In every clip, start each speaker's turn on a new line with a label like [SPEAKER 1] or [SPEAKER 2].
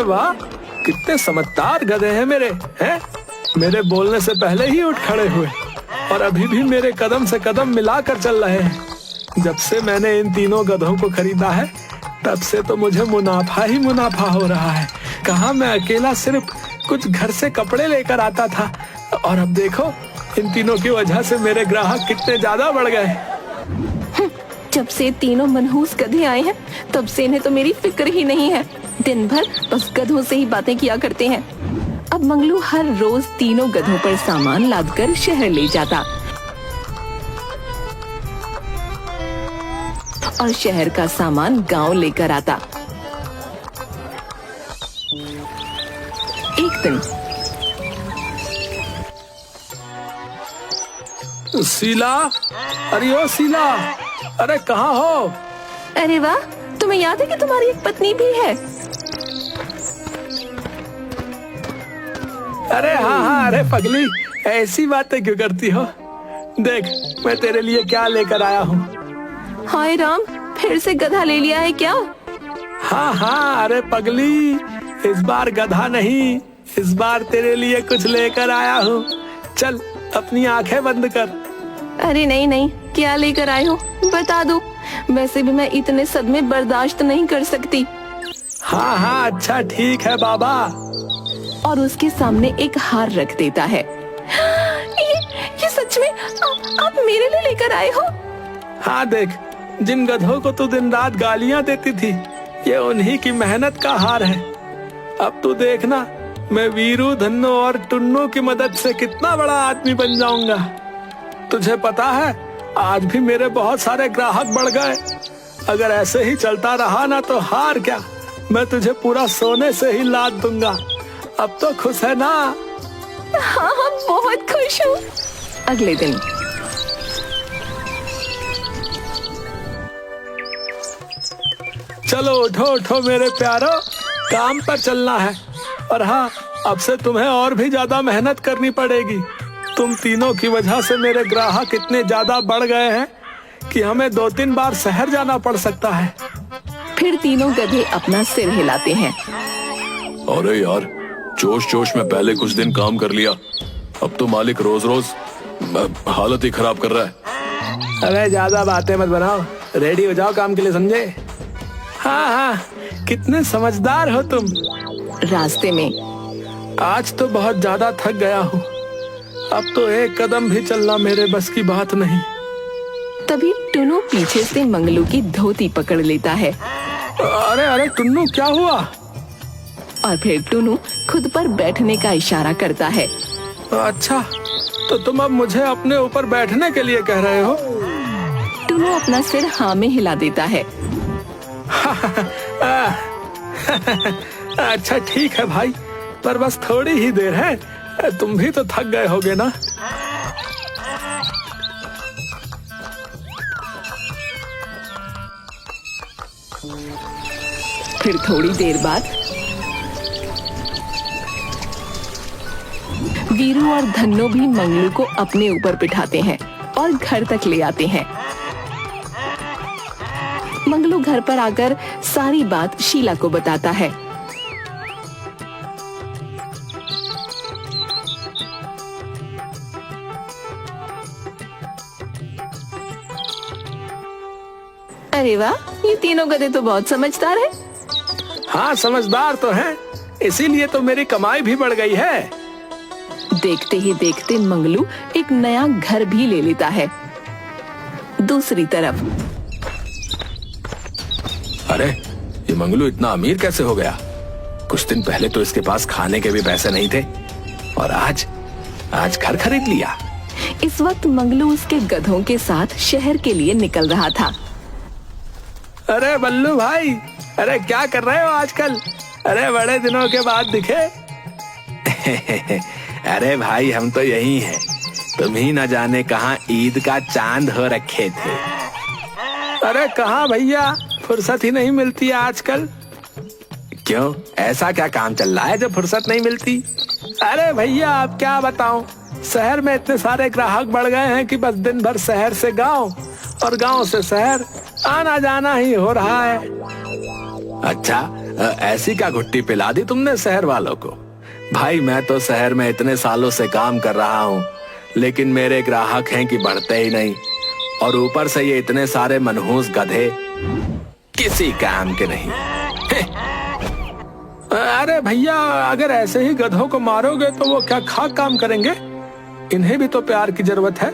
[SPEAKER 1] वाह, कितने समझदार गधे हैं मेरे, हैं? मेरे बोलने से पहले ही उठ खड़े हुए और अभी भी मेरे कदम से कदम मिलाकर चल रहे हैं। जब से मैंने इन तीनों गधों को खरीदा है तब से तो मुझे मुनाफा ही मुनाफा हो रहा है। कहाँ मैं अकेला सिर्फ कुछ घर से कपड़े लेकर आता था और अब देखो इन तीनों की वजह से मेरे ग्राहक कितने ज्यादा बढ़ गए।
[SPEAKER 2] जब से तीनों मनहूस गधे आए हैं तब से इन्हें तो मेरी फिक्र ही नहीं है। दिन भर बस गधों से ही बातें किया करते हैं। अब मंगलू हर रोज तीनों गधों पर सामान लादकर शहर ले जाता और शहर का सामान गांव लेकर आता। एक दिन
[SPEAKER 1] शीला, अरे ओ शीला, अरे कहाँ हो?
[SPEAKER 2] अरे वाह, तुम्हें याद है कि तुम्हारी एक पत्नी भी है?
[SPEAKER 1] अरे हाँ, अरे पगली, ऐसी बातें क्यों करती हो? देख मैं तेरे लिए क्या लेकर आया हूँ।
[SPEAKER 2] हाय राम, फिर से गधा ले लिया है क्या?
[SPEAKER 1] हाँ, अरे पगली, इस बार गधा नहीं, इस बार तेरे लिए कुछ लेकर आया हूँ। चल अपनी आंखें बंद कर।
[SPEAKER 2] अरे नहीं, क्या लेकर आए हो बता दो, वैसे भी मैं इतने सदमे बर्दाश्त नहीं कर सकती।
[SPEAKER 1] हाँ, अच्छा ठीक है बाबा।
[SPEAKER 2] और उसके सामने एक हार रख देता है। ये सच में आप मेरे लिए लेकर आए हो?
[SPEAKER 1] हाँ देख, जिन गधों को तू दिन रात गालियां देती थी ये उन्हीं की मेहनत का हार है। अब तू देखना मैं वीरू, धन्नो और टुन्नू की मदद से कितना बड़ा आदमी बन जाऊंगा। तुझे पता है आज भी मेरे बहुत सारे ग्राहक बढ़ गए। अगर ऐसे ही चलता रहा ना तो हार क्या, मैं तुझे पूरा सोने से ही लाद दूंगा। अब तो खुश है ना?
[SPEAKER 2] हाँ, बहुत खुश हूँ। अगले दिन
[SPEAKER 1] चलो उठो मेरे प्यारो, काम पर चलना है। और हाँ, अब से तुम्हें और भी ज्यादा मेहनत करनी पड़ेगी। तुम तीनों की वजह से मेरे ग्राहक इतने ज्यादा बढ़ गए हैं कि हमें 2-3 बार शहर जाना पड़ सकता है।
[SPEAKER 2] फिर तीनों गधे अपना सिर हिलाते हैं।
[SPEAKER 3] अरे यार, जोश में पहले कुछ दिन काम कर लिया, अब तो मालिक रोज हालत ही खराब कर रहा है।
[SPEAKER 1] अरे ज्यादा बातें मत बनाओ, रेडी हो जाओ काम के लिए, समझे? हाँ, कितने समझदार हो तुम।
[SPEAKER 2] रास्ते में
[SPEAKER 1] आज तो बहुत ज्यादा थक गया हूँ, अब तो एक कदम भी चलना मेरे बस की बात नहीं।
[SPEAKER 2] तभी टुन्नू पीछे से मंगलू की धोती पकड़ लेता है।
[SPEAKER 1] अरे टुन्नू, क्या हुआ?
[SPEAKER 2] और फिर टुन्नू खुद पर बैठने का इशारा करता है।
[SPEAKER 1] अच्छा, तो तुम अब मुझे अपने ऊपर बैठने के लिए कह रहे हो?
[SPEAKER 2] टुन्नू अपना सिर हाँ में हिला देता है।
[SPEAKER 1] अच्छा ठीक है भाई, पर बस थोड़ी ही देर है, तुम भी तो थक गए होगे ना।
[SPEAKER 2] फिर थोड़ी देर बाद वीरू और धन्नो भी मंगलू को अपने ऊपर बिठाते हैं और घर तक ले आते हैं। मंगलू घर पर आकर सारी बात शीला को बताता है। अरे वाह, ये तीनों गधे तो बहुत समझदार हैं।
[SPEAKER 1] हाँ, समझदार तो हैं, इसीलिए तो मेरी कमाई भी बढ़ गई है।
[SPEAKER 2] देखते ही देखते मंगलू एक नया घर भी ले लेता है। दूसरी तरफ
[SPEAKER 3] अरे ये मंगलू इतना अमीर कैसे हो गया? कुछ दिन पहले तो इसके पास खाने के भी पैसे नहीं थे और आज घर खरीद लिया।
[SPEAKER 2] इस वक्त मंगलू उसके गधों के साथ शहर के लिए निकल रहा था।
[SPEAKER 1] अरे बल्लू भाई, अरे क्या कर रहे हो आजकल? अरे बड़े दिनों के बाद दिखे।
[SPEAKER 3] अरे भाई, हम तो यही हैं, तुम ही न जाने कहाँ ईद का चांद हो रखे थे।
[SPEAKER 1] अरे कहाँ भैया, फुर्सत ही नहीं मिलती है आजकल।
[SPEAKER 3] क्यों, ऐसा क्या काम चल रहा है जो फुर्सत नहीं मिलती?
[SPEAKER 1] अरे भैया आप क्या बताऊं, शहर में इतने सारे ग्राहक बढ़ गए हैं कि बस दिन भर शहर से गांव और गांव से शहर आना जाना ही हो रहा है।
[SPEAKER 3] अच्छा, ऐसी क्या घुट्टी पिला दी तुमने शहर वालों को? भाई मैं तो शहर में इतने सालों से काम कर रहा हूँ, लेकिन मेरे ग्राहक हैं कि बढ़ते ही नहीं, और ऊपर से ये इतने सारे मनहूस गधे किसी काम के नहीं।
[SPEAKER 1] अरे भैया, अगर ऐसे ही गधों को मारोगे तो वो क्या खाक काम करेंगे? इन्हें भी तो प्यार की जरूरत है।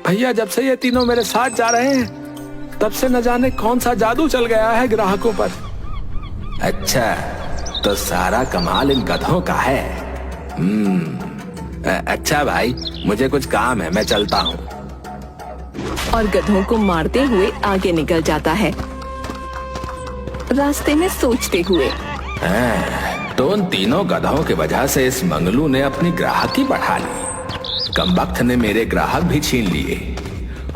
[SPEAKER 1] भैया, जब से ये तीनों मेरे साथ जा रहे हैं तब से न जाने कौन सा जादू चल गया है ग्राहकों पर।
[SPEAKER 3] अच्छा, तो सारा कमाल इन गधों का है। अच्छा भाई, मुझे कुछ काम है, मैं चलता हूँ।
[SPEAKER 2] और गधों को मारते हुए आगे निकल जाता है, रास्ते में सोचते हुए।
[SPEAKER 3] तो उन तीनों गधों की वजह से इस मंगलू ने अपनी ग्राहकी बढ़ा ली। कमबख्त ने मेरे ग्राहक भी छीन लिए,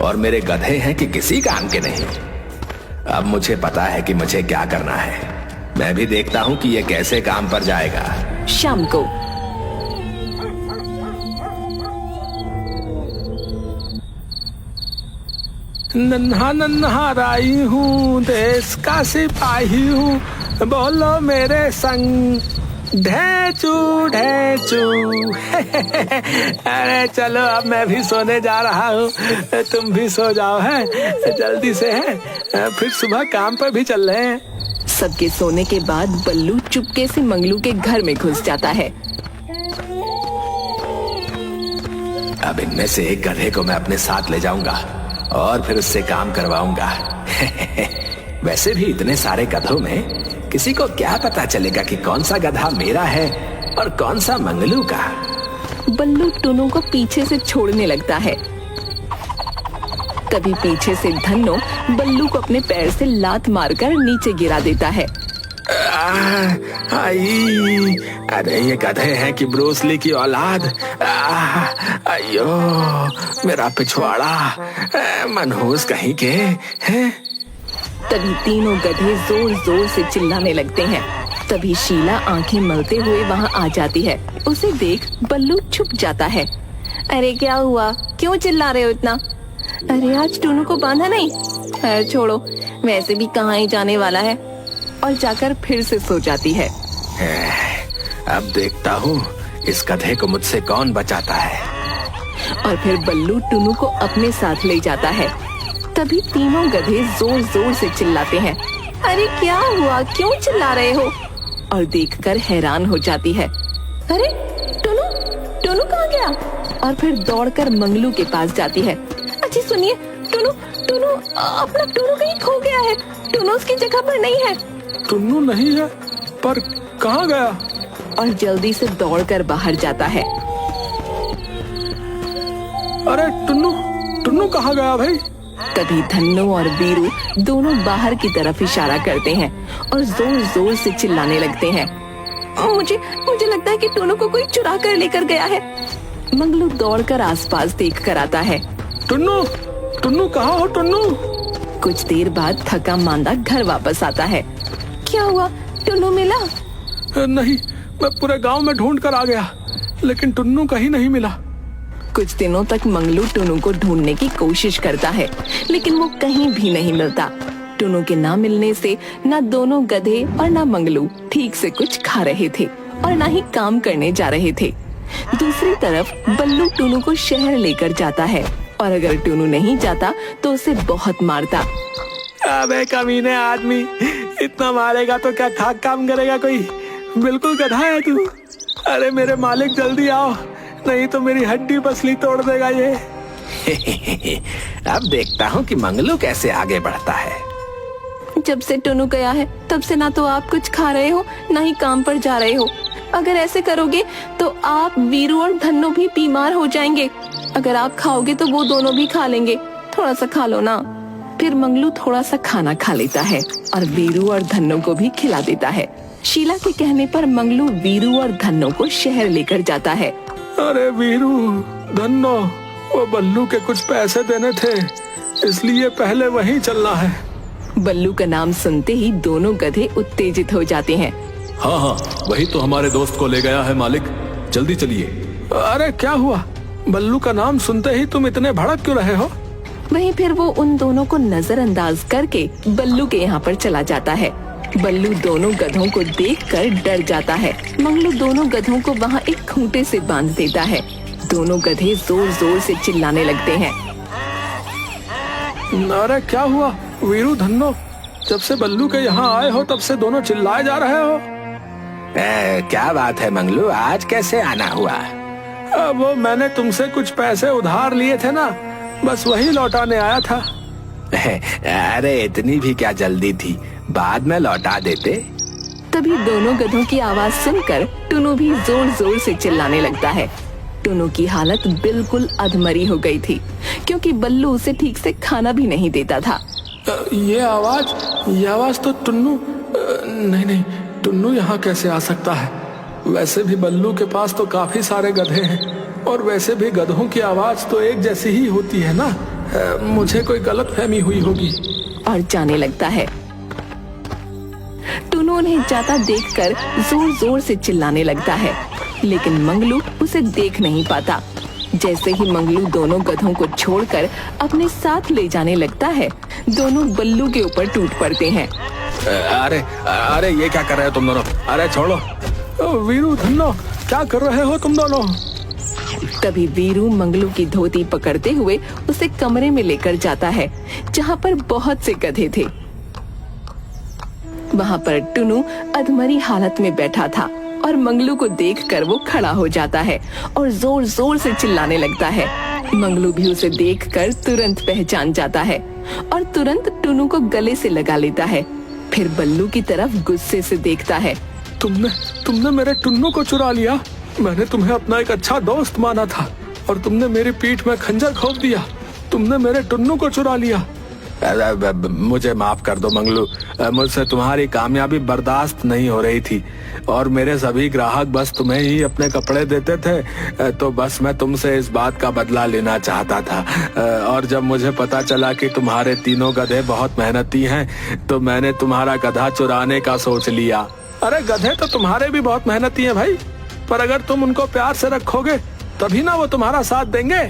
[SPEAKER 3] और मेरे गधे हैं कि किसी काम के नहीं। अब मुझे पता है कि मुझे क्या करना है। मैं भी देखता हूँ कि ये कैसे काम पर जाएगा।
[SPEAKER 2] शाम को
[SPEAKER 1] नन्हा नन्हा राई हूँ, देश का सिपाही हूँ, बोलो मेरे संग ढेचू ढेचू। अरे चलो, अब मैं भी सोने जा रहा हूँ, तुम भी सो जाओ है जल्दी से है, फिर सुबह काम पर भी चल रहे हैं।
[SPEAKER 2] सबके सोने के बाद बल्लू चुपके से मंगलू के घर में घुस जाता है।
[SPEAKER 3] अब इनमें से एक गधे को मैं अपने साथ ले जाऊंगा और फिर उससे काम करवाऊंगा। वैसे भी इतने सारे गधों में किसी को क्या पता चलेगा कि कौन सा गधा मेरा है और कौन सा मंगलू का।
[SPEAKER 2] बल्लू टुनु को पीछे से छोड़ने लगता है। तभी पीछे से धन्नो बल्लू को अपने पैर से लात मारकर नीचे गिरा देता है।
[SPEAKER 3] आई, अरे ये गधे हैं कि ब्रूस ली की औलाद। अयो, मेरा पिछवाड़ा, मनहूस कहीं के हैं।
[SPEAKER 2] तभी तीनों गधे जोर जोर से चिल्लाने लगते हैं। तभी शीला आंखें मलते हुए वहाँ आ जाती है। उसे देख बल्लू छुप जाता है। अरे क्या हुआ, क्यों चिल्ला रहे हो इतना? अरे आज टुनु को बांधा नहीं? अरे छोड़ो, वैसे भी कहाँ ही जाने वाला है। और जाकर फिर से सो जाती है।
[SPEAKER 3] अब देखता हूँ इस गधे को मुझसे कौन बचाता है।
[SPEAKER 2] और फिर बल्लू टुनु को अपने साथ ले जाता है। तभी तीनों गधे जोर जोर से चिल्लाते हैं। अरे क्या हुआ, क्यों चिल्ला रहे हो? और देखकर हैरान हो जाती है। अरे टुनु, टुनु कहाँ गया? और फिर दौड़कर मंगलू के पास जाती है। अच्छी सुनिए, टुनु टुनु अपना टुनु कहीं खो गया है। टुनु उसकी जगह पर नहीं है।
[SPEAKER 1] टुन्नू नहीं है, पर कहाँ गया?
[SPEAKER 2] और जल्दी से दौड़कर बाहर जाता है।
[SPEAKER 1] अरे टुन्नू, टुन्नू कहाँ गया भाई?
[SPEAKER 2] तभी धन्नो और वीरू दोनों बाहर की तरफ इशारा करते हैं और जोर जोर से चिल्लाने लगते हैं। मुझे लगता है कि टुन्नू को कोई चुरा कर लेकर गया है। मंगलू दौड़कर आसपास देख कर आता है।
[SPEAKER 1] टुन्नू, टुन्नू कहाँ हो टुन्नू?
[SPEAKER 2] कुछ देर बाद थका मांदा घर वापस आता है। क्या हुआ, टुन्नू मिला?
[SPEAKER 1] नहीं, मैं पूरे गांव में ढूंढ कर आ गया, लेकिन टुन्नू कहीं नहीं मिला।
[SPEAKER 2] कुछ दिनों तक मंगलू टुन्नू को ढूंढने की कोशिश करता है, लेकिन वो कहीं भी नहीं मिलता। टुन्नू के ना मिलने से न दोनों गधे और न मंगलू ठीक से कुछ खा रहे थे और न ही काम करने जा रहे थे। दूसरी तरफ बल्लू टुन्नू को शहर लेकर जाता है, और अगर टुन्नू नहीं जाता तो उसे बहुत मारता।
[SPEAKER 1] अबे कमीने आदमी, इतना मारेगा तो क्या खाक काम करेगा कोई? बिल्कुल गधा है तू। अरे मेरे मालिक जल्दी आओ, नहीं तो मेरी हड्डी पसली तोड़ देगा ये।
[SPEAKER 3] अब देखता हूँ कि मंगलू कैसे आगे बढ़ता है।
[SPEAKER 2] जब से टुन्नू गया है तब से ना तो आप कुछ खा रहे हो, ना ही काम पर जा रहे हो। अगर ऐसे करोगे तो आप, वीरू और धन्नो भी बीमार हो जाएंगे। अगर आप खाओगे तो वो दोनों भी खा लेंगे। थोड़ा सा खा लो ना। फिर मंगलू थोड़ा सा खाना खा लेता है और वीरू और धन्नो को भी खिला देता है। शीला के कहने पर मंगलू वीरू और धन्नो को शहर लेकर जाता है।
[SPEAKER 1] अरे वीरू, धन्नो, वो बल्लू के कुछ पैसे देने थे, इसलिए पहले वहीं चलना है।
[SPEAKER 2] बल्लू का नाम सुनते ही दोनों गधे उत्तेजित हो जाते हैं।
[SPEAKER 4] हाँ हाँ, वही तो हमारे दोस्त को ले गया है मालिक, जल्दी चलिए।
[SPEAKER 1] अरे क्या हुआ? बल्लू का नाम सुनते ही तुम इतने भड़क क्यों रहे हो?
[SPEAKER 2] वहीं फिर वो उन दोनों को नजरअंदाज करके बल्लू के यहाँ पर चला जाता है। बल्लू दोनों गधों को देखकर डर जाता है। मंगलू दोनों गधों को वहाँ एक खूंटे से बांध देता है। दोनों गधे जोर जोर से चिल्लाने लगते हैं।
[SPEAKER 1] अरे क्या हुआ वीरू धन्नो, जब से बल्लू के यहाँ आए हो तब से दोनों चिल्लाए जा रहे हो।
[SPEAKER 3] क्या बात है मंगलू, आज कैसे आना हुआ?
[SPEAKER 1] वो मैंने तुमसे कुछ पैसे उधार लिए थे ना, बस वही लौटाने आया था।
[SPEAKER 3] अरे इतनी भी क्या जल्दी थी, बाद में लौटा देते।
[SPEAKER 2] तभी दोनों गधों की आवाज सुनकर टुनु भी जोर जोर से चिल्लाने लगता है। टुनु की हालत बिल्कुल अधमरी हो गई थी, क्योंकि बल्लू उसे ठीक से खाना भी नहीं देता था।
[SPEAKER 1] ये आवाज तो टुन्नू, नहीं, टुन्नू यहाँ कैसे आ सकता है? वैसे भी बल्लू के पास तो काफी सारे गधे हैं, और वैसे भी गधों की आवाज तो एक जैसी ही होती है ना। मुझे कोई गलतफहमी हुई होगी।
[SPEAKER 2] और जाने लगता है। टुनु उन्हें जाता देखकर जोर जोर से चिल्लाने लगता है, लेकिन मंगलू उसे देख नहीं पाता। जैसे ही मंगलू दोनों गधों को छोड़कर अपने साथ ले जाने लगता है, दोनों बल्लू के ऊपर टूट पड़ते हैं।
[SPEAKER 3] अरे ये क्या कर रहे हो तुम दोनों? अरे छोड़ो।
[SPEAKER 1] वीरू धन्नो, क्या कर रहे हो तुम दोनों?
[SPEAKER 2] तभी वीरू मंगलू की धोती पकड़ते हुए उसे कमरे में लेकर जाता है, जहाँ पर बहुत से गधे थे। वहाँ पर टुनु अधमरी हालत में बैठा था, और मंगलू को देखकर वो खड़ा हो जाता है और जोर जोर से चिल्लाने लगता है। मंगलू भी उसे देखकर तुरंत पहचान जाता है और तुरंत टुनु को गले से लगा लेता है। फिर बल्लू की तरफ गुस्से से देखता है।
[SPEAKER 1] तुमने मेरे टुन्नू को चुरा लिया। मैंने तुम्हें अपना एक अच्छा दोस्त माना था, और तुमने मेरी पीठ में खंजर घोंप दिया। तुमने मेरे टुन्नू को चुरा लिया।
[SPEAKER 3] मुझे माफ कर दो मंगलू, मुझसे तुम्हारी कामयाबी बर्दाश्त नहीं हो रही थी, और मेरे सभी ग्राहक बस तुम्हें ही अपने कपड़े देते थे, तो बस मैं तुमसे इस बात का बदला लेना चाहता था। और जब मुझे पता चला कि तुम्हारे तीनों गधे बहुत मेहनती हैं, तो मैंने तुम्हारा गधा चुराने का सोच लिया।
[SPEAKER 1] अरे गधे तो तुम्हारे भी बहुत मेहनती हैं भाई, पर अगर तुम उनको प्यार से रखोगे तभी ना वो तुम्हारा साथ देंगे।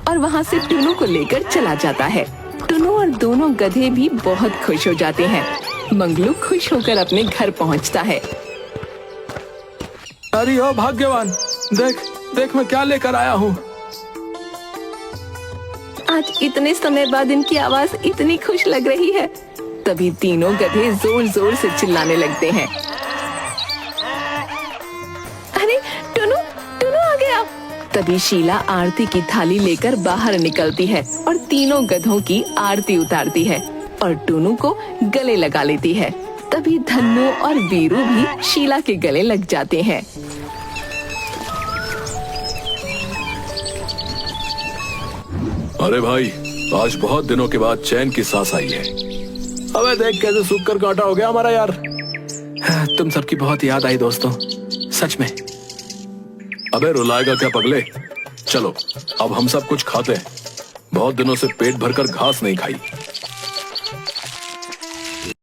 [SPEAKER 2] और वहाँ से टुनु को लेकर चला जाता है। टुनु और दोनों गधे भी बहुत खुश हो जाते हैं। मंगलू खुश होकर अपने घर पहुँचता है।
[SPEAKER 1] अरे ओ भाग्यवान, देख मैं क्या लेकर आया हूँ।
[SPEAKER 2] आज इतने समय बाद इनकी आवाज इतनी खुश लग रही है। तभी तीनों गधे जोर जोर से चिल्लाने लगते हैं। अरे टुनु आ गया। तभी शीला आरती की थाली लेकर बाहर निकलती है और तीनों गधों की आरती उतारती है और टुनु को गले लगा लेती है। तभी धन्नो और वीरू भी शीला के गले लग जाते हैं।
[SPEAKER 4] अरे भाई, आज बहुत दिनों के बाद चैन की सांस आई है।
[SPEAKER 1] अबे देख कैसे सूख कर कांटा हो गया हमारा यार।
[SPEAKER 3] तुम सबकी बहुत याद आई दोस्तों, सच में।
[SPEAKER 4] अबे रुलाएगा क्या पगले? चलो अब हम सब कुछ खाते हैं, बहुत दिनों से पेट भरकर घास नहीं खाई।